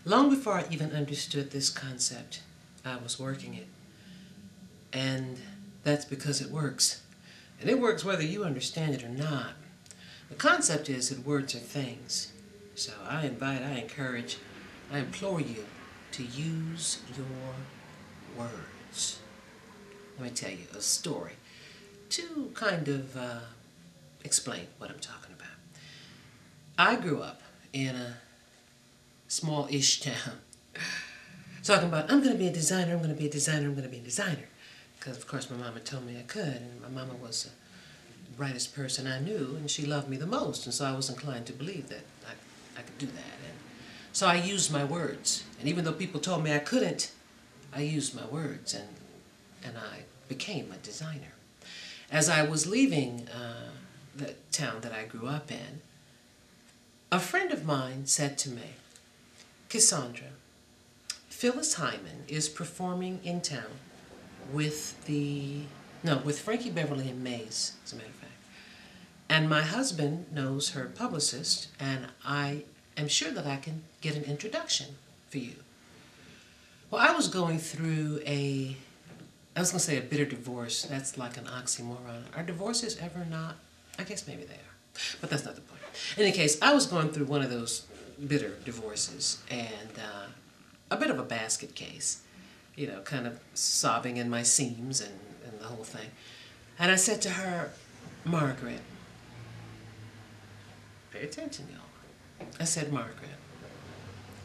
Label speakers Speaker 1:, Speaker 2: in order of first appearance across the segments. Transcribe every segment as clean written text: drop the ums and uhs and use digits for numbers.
Speaker 1: Long before I even understood this concept, I was working it. And that's because it works. And it works whether you understand it or not. The concept is that words are things. So I encourage, I implore you to use your words. Let me tell you a story to kind of explain what I'm talking about. I grew up in a small-ish town talking about, I'm going to be a designer, I'm going to be a designer, I'm going to be a designer. Because, of course, my mama told me I could, and my mama was the brightest person I knew, and she loved me the most, and so I was inclined to believe that I could do that. And so I used my words, and even though people told me I couldn't, I used my words, and I became a designer. As I was leaving the town that I grew up in, a friend of mine said to me, Cassandra, Phyllis Hyman is performing in town with Frankie Beverly and Mays, as a matter of fact. And my husband knows her publicist, and I am sure that I can get an introduction for you. Well, I was going through I was going to say a bitter divorce. That's like an oxymoron. Are divorces ever not? I guess maybe they are. But that's not the point. In any case, I was going through one of those bitter divorces and a bit of a basket case. You know, kind of sobbing in my seams and the whole thing. And I said to her, Margaret, pay attention, y'all. I said, Margaret,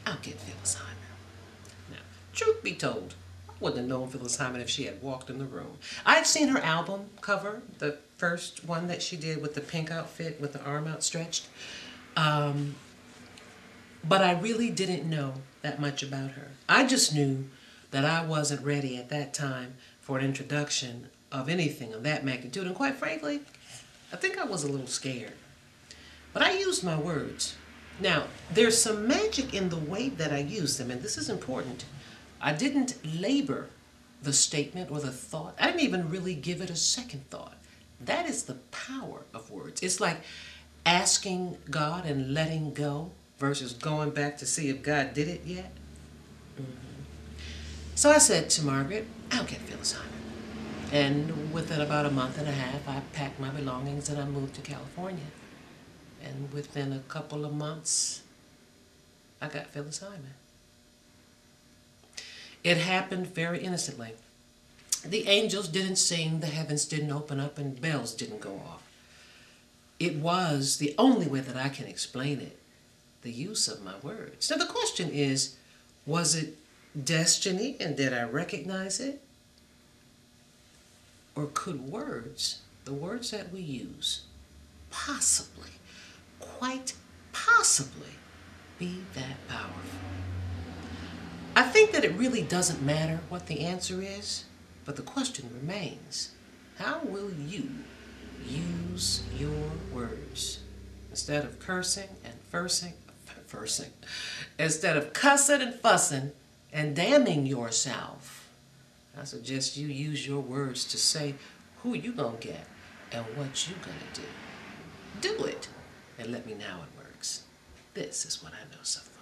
Speaker 1: I'll get Phyllis Hyman. Now, truth be told, I wouldn't have known Phyllis Hyman if she had walked in the room. I've seen her album cover, the first one that she did with the pink outfit with the arm outstretched. But I really didn't know that much about her. I just knew that I wasn't ready at that time for an introduction of anything of that magnitude. And quite frankly, I think I was a little scared. But I used my words. Now, there's some magic in the way that I use them, and this is important. I didn't labor the statement or the thought. I didn't even really give it a second thought. That is the power of words. It's like asking God and letting go versus going back to see if God did it yet. So I said to Margaret, I'll get Phyllis Hyman. And within about a month and a half, I packed my belongings and I moved to California. And within a couple of months, I got Phyllis Hyman. It happened very innocently. The angels didn't sing, the heavens didn't open up, and bells didn't go off. It was the only way that I can explain it, the use of my words. Now the question is, was it destiny, and did I recognize it? Or could words, the words that we use, possibly, quite possibly, be that powerful? I think that it really doesn't matter what the answer is, but the question remains, how will you use your words? Instead of cursing and fursing, instead of cussing and fussing, and damning yourself, I suggest you use your words to say who you gonna get and what you gonna do. Do it and let me know how it works. This is what I know so far.